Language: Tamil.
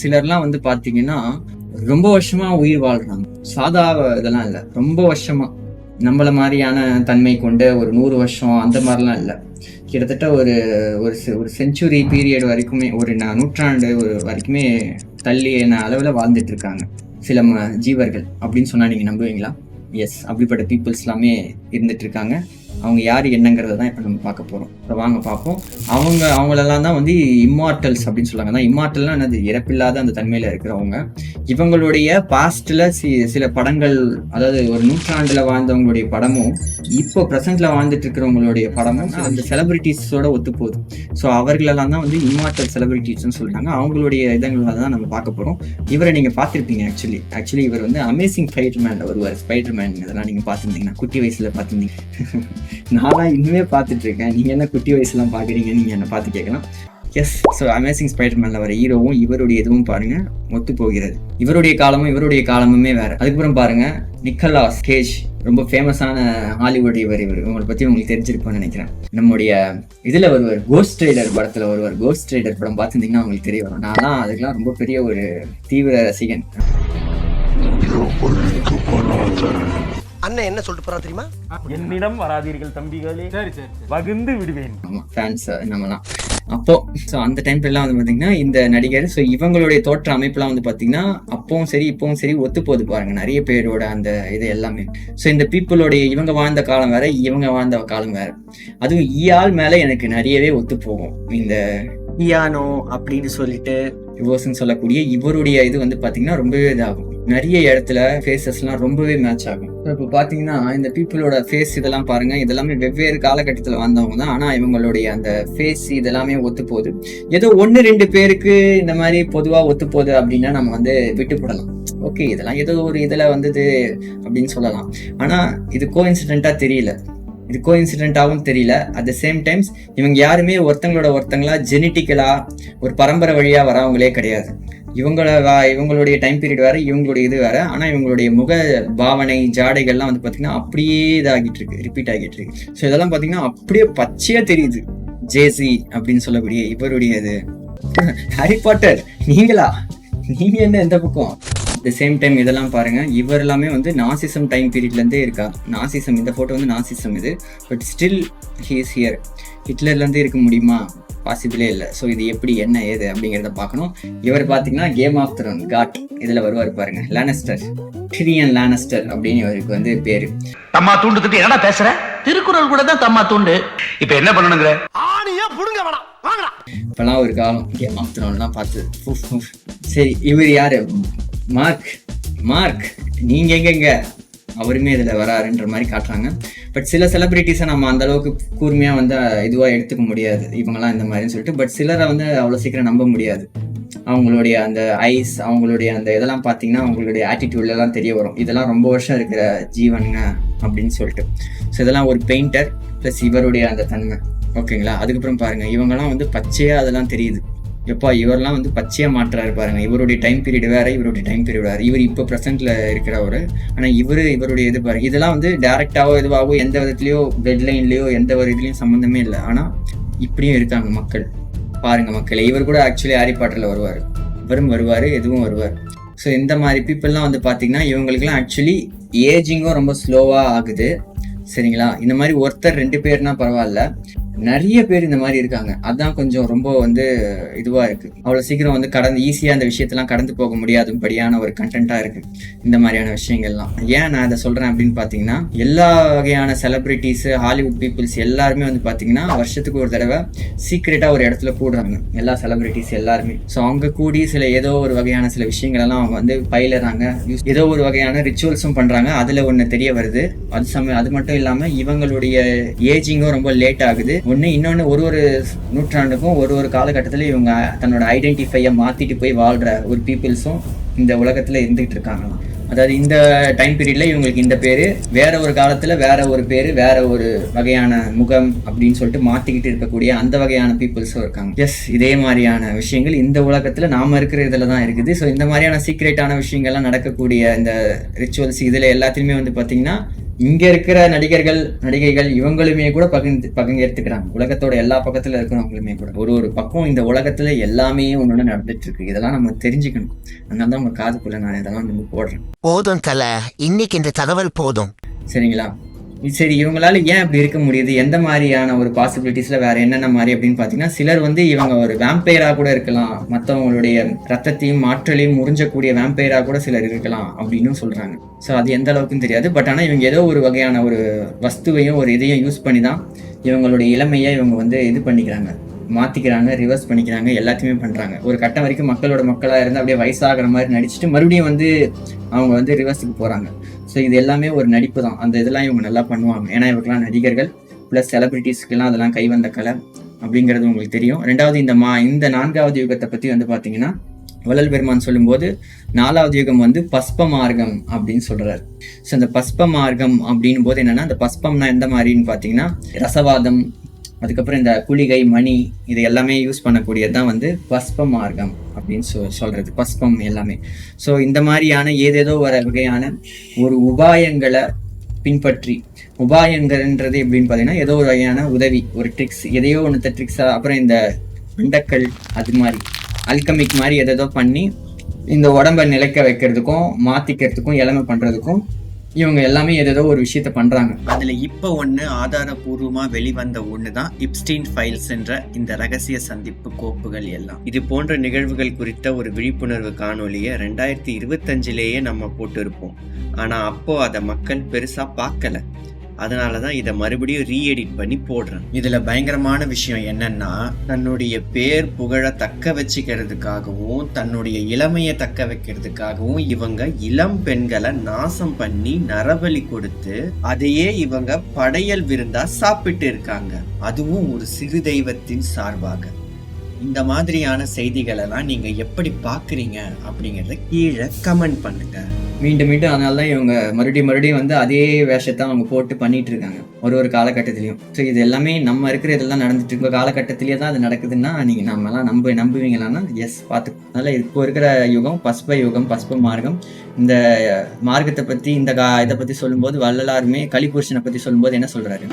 சிலர்லாம் வந்து பாத்தீங்கன்னா ரொம்ப வருஷமா உயிர் வாழ்றாங்க. சாதா இதெல்லாம் இல்ல, ரொம்ப வருஷமா நம்மள மாதிரியான தன்மை கொண்ட ஒரு 100 வருஷம் அந்த மாதிரிலாம் இல்ல. கிட்டத்தட்ட ஒரு ஒரு செஞ்சுரி பீரியட் வரைக்குமே, ஒரு நூற்றாண்டு வரைக்குமே தள்ளின அளவுல வாழ்ந்துட்டு இருக்காங்க சில ஜீவர்கள் அப்படின்னு சொன்னா நீங்க நம்புவீங்களா? எஸ், அப்படிப்பட்ட பீப்புள்ஸ் எல்லாமே இருந்துட்டு இருக்காங்க. அவங்க யார் என்னங்கிறத தான் இப்போ நம்ம பார்க்க போகிறோம். இப்போ வாங்க பார்ப்போம். அவங்களெல்லாம் தான் வந்து இம்மார்டல்ஸ் அப்படின்னு சொல்லுவாங்க. தான் இம்மார்டல்னா என்னது? இறப்பில்லாத அந்த தன்மையில் இருக்கிறவங்க. இவங்களுடைய பாஸ்டில் சில படங்கள், அதாவது ஒரு நூற்றாண்டில் வாழ்ந்தவங்களுடைய படமும் இப்போ ப்ரெசென்ட்ல வாழ்ந்துட்டு இருக்கிறவங்களுடைய படமும் அந்த செலிபிரிட்டிஸோட ஒத்து போகுது. ஸோ அவர்களெல்லாம் தான் வந்து இம்மார்டல் செலிபிரிட்டிஸ்ன்னு சொல்றாங்க. அவங்களுடைய இதங்களை தான் நம்ம பார்க்க போகிறோம். இவரை நீங்கள் பார்த்துருப்பீங்க. ஆக்சுவலி இவர் வந்து அமேசிங் ஸ்பைடர்மேன் வருவார். ஸ்பைடர்மேன் இதெல்லாம் நீங்கள் பார்த்துருந்தீங்கன்னா, குட்டி வயசில் பார்த்துருந்தீங்க. நான்லாம் இன்னுமே பார்த்துட்டு இருக்கேன். நீங்க என்ன குட்டி வயசுலாம் பாக்குறீங்க? நீங்க என்ன பார்த்து கேட்கலாம். எஸ், ஸோ அமேசிங் ஸ்பைடர்மேன்ல வர ஹீரோவும் இவருடைய இதுவும் பாருங்க ஒத்து போகிறது. இவருடைய காலமுமே வேற. அதுக்கப்புறம் பாருங்க, நிக்கோலஸ் கேஜ், ரொம்ப ஃபேமஸான ஹாலிவுட் இவர். உங்களை பத்தி உங்களுக்கு தெரிஞ்சிருக்கும்னு நினைக்கிறேன். நம்முடைய இதுல வருவார், கோஸ்ட் ரைடர் படத்துல வருவார். கோஸ்ட் ரைடர் படம் பார்த்துருந்தீங்கன்னா உங்களுக்கு தெரிய வரும். நான் தான் அதுக்கெல்லாம் ரொம்ப பெரிய ஒரு தீவிர ரசிகன். அண்ணன் என்ன சொல்லிட்டு போறா தெரியுமா? என்னிடம் வராதீர்கள் தம்பிகளே, வகுந்து விடுவேன். ஆமா, ஃபேன்ஸ் நம்மலாம். அப்போ அந்த டைம்ல எல்லாம் வந்து பாத்தீங்கன்னா இந்த நடிகர், ஸோ இவங்களுடைய தோற்ற அமைப்புலாம் வந்து பாத்தீங்கன்னா அப்பவும் சரி இப்பவும் சரி ஒத்து போது பாருங்க, நிறைய பேரோட அந்த இது எல்லாமே. ஸோ இந்த பீப்புளோடைய இவங்க வாழ்ந்த காலம் வேற, இவங்க வாழ்ந்த காலம் வேற. அதுவும் ஈயாள் மேல எனக்கு நிறையவே ஒத்து போகும். இந்த பியானோ அப்படின்னு சொல்லிட்டு யுவர்ஸ்ன்னு சொல்லக்கூடிய இவருடைய இது வந்து பாத்தீங்கன்னா ரொம்பவே இதாகும். நிறைய இடத்துல ஃபேஸஸ்லாம் ரொம்பவே மேட்ச் ஆகும். இப்போ பார்த்தீங்கன்னா இந்த பீப்புளோட ஃபேஸ் இதெல்லாம் பாருங்க, இதெல்லாமே வெவ்வேறு காலகட்டத்தில் வந்தவங்க தான். ஆனால் இவங்களுடைய அந்த ஃபேஸ் இதெல்லாமே ஒத்து போகுது. ஏதோ 1-2 பேருக்கு இந்த மாதிரி பொதுவாக ஒத்து போகுது அப்படின்னா நம்ம வந்து விட்டுப்படலாம். ஓகே, இதெல்லாம் ஏதோ ஒரு இதில் வந்தது அப்படின்னு சொல்லலாம். ஆனால் இது கோஇன்சிடென்ட்டாக தெரியல, இது கோஇன்சிடென்ட்டாகவும் தெரியல. அட் த சேம் டைம்ஸ் இவங்க யாருமே ஒருத்தங்களா ஜெனட்டிக்கலா ஒரு பரம்பரை வழியா வரவங்களே கிடையாது. இவங்களுடைய டைம் பீரியட் வேற, இவங்களுடைய இது வேற. ஆனா இவங்களுடைய முக பாவனை, ஜாடைகள்லாம் வந்து பாத்தீங்கன்னா அப்படியே இதாகிட்டு இருக்கு, ரிப்பீட் ஆகிட்டு இருக்கு. ஸோ இதெல்லாம் பாத்தீங்கன்னா அப்படியே பச்சையா தெரியுது. ஜேசி அப்படின்னு சொல்லக்கூடிய இவருடைய இது. ஹாரி பாட்டர் நீங்க என்ன எந்த பக்கம்? த சேம் டைம் இதெல்லாம் பாருங்க, இவர் எல்லாமே வந்து நாசிசம் டைம் பீரியட்ல இருந்தே இருக்கா. நாசிசம், இந்த போட்டோ வந்து நாசிசம் இது. But still he is here. ஹிட்லர்ல இருந்தே இருக்க முடியுமா? பாசிபிளே இல்லை. ஸோ இது எப்படி என்ன ஏது அப்படிங்கிறத பார்க்கணும். இவர் பார்த்தீங்கன்னா கேம் ஆஃப் த்ரோன் காட் இதுல வருவார் பாருங்க, லானஸ்டர், டிரியன் லானஸ்டர் அப்படின்னு இவருக்கு வந்து பேரு. தம்மா தூண்டு திட்டு என்னடா பேசுற? திருக்குறள் கூட தான் தம்மா தூண்டு. இப்ப என்ன பண்ணணுங்கிற? ஆணியா புடுங்க வேணாம், வாங்கடா. இப்பெல்லாம் ஒரு காலம் கேம் ஆஃப் த்ரோன்லாம் பார்த்து. சரி, இவர் யாரு? மார்க் நீங்க எங்க அவருமே இதுல வராருன்ற மாதிரி காட்டுறாங்க. பட் சில செலிபிரிட்டிஸை நம்ம அந்த அளவுக்கு கூர்மையா வந்து இதுவா எடுத்துக்க முடியாது, இவங்கெல்லாம் இந்த மாதிரின்னு சொல்லிட்டு. பட் சிலரை வந்து அவ்வளவு சீக்கிரம் நம்ப முடியாது. அவங்களுடைய அந்த ஐஸ், அவங்களுடைய அந்த இதெல்லாம் பார்த்தீங்கன்னா அவங்களுடைய ஆட்டிடியூட்ல எல்லாம் தெரிய வரும், இதெல்லாம் ரொம்ப வருஷம் இருக்கிற ஜீவனுங்க அப்படின்னு சொல்லிட்டு. ஸோ இதெல்லாம் ஒரு பெயிண்டர் பிளஸ் இவருடைய அந்த தன்மை. ஓகேங்களா? அதுக்கப்புறம் பாருங்க, இவங்கெல்லாம் வந்து பச்சையா அதெல்லாம் தெரியுது. எப்பா இவரெல்லாம் வந்து பச்சையா மாற்றாரு பாருங்க. இவருடைய டைம் பீரியட் வேற, இவருடைய டைம் பீரியட் வேற. இவர் இப்போ ப்ரெசென்ட்ல இருக்கிறவரு. ஆனா இவருடைய இது பாருங்க, இதெல்லாம் வந்து டைரக்டாவோ இதுவாகவோ எந்த விதத்துலயோ டெட்லைன்லயோ எந்த ஒரு இதுலயும் சம்மந்தமே இல்லை. ஆனா இப்படியும் இருக்காங்க மக்கள். பாருங்க மக்களே, இவர் கூட ஆக்சுவலி ஹாரி பாட்டர்ல வருவார், இவரும் வருவாரு, எதுவும் வருவார். ஸோ இந்த மாதிரி பீப்புள்லாம் வந்து பாத்தீங்கன்னா இவங்களுக்குலாம் ஆக்சுவலி ஏஜிங்கும் ரொம்ப ஸ்லோவா ஆகுது. சரிங்களா? இந்த மாதிரி ஒருத்தர் 2 பேர்னா பரவாயில்ல, நிறைய பேர் இந்த மாதிரி இருக்காங்க. அதான் கொஞ்சம் ரொம்ப வந்து இதுவா இருக்கு. அவ்வளவு சீக்கிரம் வந்து ஈஸியா அந்த விஷயத்தெல்லாம் கடந்து போக முடியாதுபடியான ஒரு கண்டென்ட்டா இருக்கு இந்த மாதிரியான விஷயங்கள்லாம். ஏன் நான் அதை சொல்றேன் அப்படின்னு பாத்தீங்கன்னா, எல்லா வகையான செலிபிரிட்டிஸ், ஹாலிவுட் பீப்புள்ஸ் எல்லாருமே வந்து பாத்தீங்கன்னா வருஷத்துக்கு ஒரு தடவை சீக்ரெட்டா ஒரு இடத்துல கூடுறாங்க, எல்லா செலிபிரிட்டிஸ் எல்லாருமே. ஸோ அவங்க கூடி ஏதோ ஒரு வகையான சில விஷயங்கள் எல்லாம் அவங்க வந்து பயிலுறாங்க, ஏதோ ஒரு வகையான ரிச்சுவல்ஸும் பண்றாங்க. அதுல ஒண்ணு தெரிய வருது. அது மட்டும் இல்லாம இவங்களுடைய ஏஜிங்கும் ரொம்ப லேட் ஆகுது. இன்னொன்னு, ஒரு நூற்றாண்டுக்கும் ஒரு காலகட்டத்தில் இவங்க தன்னோட ஐடென்டிஃபையை மாத்திட்டு போய் வாழ்ற ஒரு பீப்புள்ஸும் இந்த உலகத்துல இருந்துகிட்டு இருக்காங்களாம். அதாவது இந்த டைம் பீரியட்ல இவங்களுக்கு இந்த பேரு, வேற ஒரு காலத்துல வேற ஒரு பேரு, வேற ஒரு வகையான முகம் அப்படின்னு சொல்லிட்டு மாத்திக்கிட்டு இருக்கக்கூடிய அந்த வகையான பீப்புள்ஸும் இருக்காங்க. எஸ், இதே மாதிரியான விஷயங்கள் இந்த உலகத்துல நாம இருக்கிற இதுல தான் இருக்குது. ஸோ இந்த மாதிரியான சீக்ரெட்டான விஷயங்கள்லாம் நடக்கக்கூடிய இந்த ரிச்சுவல்ஸ் இதுல எல்லாத்தையுமே வந்து பாத்தீங்கன்னா இங்க இருக்கிற நடிகைகள் இவங்களுமே கூட பங்கேற்றுக்கிறாங்க. உலகத்தோட எல்லா பக்கத்துல இருக்கிறவங்களுமே கூட ஒரு பக்கம் இந்த உலகத்துல எல்லாமே ஒண்ணு நடந்துட்டு இருக்கு. இதெல்லாம் நம்ம தெரிஞ்சுக்கணும். அதனால தான் உங்க காதுக்குள்ள நான் இதெல்லாம் வந்து போடுறேன். போதும் தல, இன்னைக்கு இந்த தகவல் போதும். சரிங்களா? சரி, இவங்களால ஏன் அப்படி இருக்க முடியுது? எந்த மாதிரியான ஒரு பாசிபிலிட்டிஸ்ல வேற என்னென்ன மாதிரி அப்படின்னு பாத்தீங்கன்னா, சிலர் வந்து இவங்க ஒரு வேம்பையரா கூட இருக்கலாம், மற்றவங்களுடைய ரத்தத்தையும் ஆற்றலையும் உறிஞ்சக்கூடிய வேம்பையரா கூட சிலர் இருக்கலாம் அப்படின்னு சொல்றாங்க. ஸோ அது எந்த அளவுக்குன்னு தெரியாது. பட் ஆனால் இவங்க ஏதோ ஒரு வகையான ஒரு வஸ்துவையும் ஒரு இதையும் யூஸ் பண்ணி தான் இவங்களுடைய இளமையை இவங்க வந்து இது பண்ணிக்கிறாங்க, மாத்திக்கிறாங்க, ரிவர்ஸ் பண்ணிக்கிறாங்க, எல்லாத்தையுமே பண்றாங்க. ஒரு கட்டம் வரைக்கும் மக்களோட மக்களா இருந்து அப்படியே வயசாகிற மாதிரி நடிச்சுட்டு மறுபடியும் வந்து அவங்க வந்து ரிவர்ஸுக்கு போறாங்க. ஸோ இது எல்லாமே ஒரு நடிப்பு தான். அந்த இதெல்லாம் இவங்க நல்லா பண்ணுவாங்க. ஏன்னா இவங்கெல்லாம் நடிகர்கள் ப்ளஸ் செலிபிரிட்டிஸ்க்கெல்லாம் அதெல்லாம் கைவந்த கலை அப்படிங்கிறது உங்களுக்கு தெரியும். ரெண்டாவது இந்த 4வது யுகத்தை பற்றி வந்து பார்த்தீங்கன்னா, வள்ளல் பெருமான் சொல்லும்போது 4வது யுகம் வந்து பஸ்ப மார்க்கம் அப்படின்னு சொல்றாரு. ஸோ இந்த பஸ்ப மார்க்கம் அப்படின் போது என்னன்னா, இந்த பஸ்பம்னா எந்த மாதிரின்னு பார்த்தீங்கன்னா, ரசவாதம், அதுக்கப்புறம் இந்த குளிகை, மணி, இது எல்லாமே யூஸ் பண்ணக்கூடியது தான் வந்து பஸ்ப மார்க்கம் அப்படின்னு சொல்றது. பஸ்பம் எல்லாமே. ஸோ இந்த மாதிரியான ஏதேதோ ஒரு வகையான ஒரு உபாயங்களை பின்பற்றி, உபாயங்கள்ன்றது எப்படின்னு பார்த்தீங்கன்னா, ஏதோ ஒரு வகையான உதவி, ஒரு ட்ரிக்ஸ், எதையோ ஒன்று ட்ரிக்ஸா, அப்புறம் இந்த அண்டக்கள், அது மாதிரி அல்கமிக் மாதிரி எதோ பண்ணி இந்த உடம்பை நிலைக்க வைக்கிறதுக்கும் மாத்திக்கிறதுக்கும் இளமை பண்றதுக்கும் இவங்க எல்லாமே ஏதோ ஒரு விஷயத்த பண்றாங்க. அதுல இப்ப ஒண்ணு ஆதாரபூர்வமா வெளிவந்த ஒண்ணுதான் இப்ஸ்டீன் ஃபைல்ஸ் என்ற இந்த ரகசிய சந்திப்பு கோப்புகள் எல்லாம். இது போன்ற நிகழ்வுகள் குறித்த ஒரு விழிப்புணர்வு காணொலியை 2025லேயே நம்ம போட்டு இருப்போம். ஆனா அப்போ அதை மக்கள் பெருசா பார்க்கல. அதனாலதான் இதை மறுபடியும் ரீஎடிட் பண்ணி போடுறேன். இதுல பயங்கரமான விஷயம் என்னன்னா, தன்னுடைய பேர் புகழ தக்க வச்சுக்கிறதுக்காகவும் தன்னுடைய இளமையை தக்க வைக்கிறதுக்காகவும் இவங்க இளம் பெண்களை நாசம் பண்ணி நரபலி கொடுத்து அதையே இவங்க படையல் விருந்தா சாப்பிட்டு இருக்காங்க. அதுவும் ஒரு சிறு தெய்வத்தின் சார்பாக. இந்த மாதிரியான செய்திகள் எல்லாம் நீங்க எப்படி பாக்குறீங்க அப்படிங்கறத கீழே கமெண்ட் பண்ணுங்க. மீண்டும் அதனால தான் இவங்க மறுபடியும் வந்து அதே வேஷத்தை அவங்க போட்டு பண்ணிட்டு இருக்காங்க ஒரு காலகட்டத்திலையும். ஸோ இது எல்லாமே நம்ம இருக்கிற இதெல்லாம் நடந்துட்டு இருக்க காலகட்டத்திலேயே தான் அது நடக்குதுன்னா நீங்க நம்மலாம் நம்புவீங்களான்னா எஸ், பார்த்து. அதனால இப்போ இருக்கிற யுகம் பஸ்ப யுகம், பஸ்ப மார்க்கம். இந்த மார்க்கத்தை பத்தி இதை பத்தி சொல்லும்போது வள்ளலாருமே கலிபுருஷனை பத்தி சொல்லும்போது என்ன சொல்றாரு?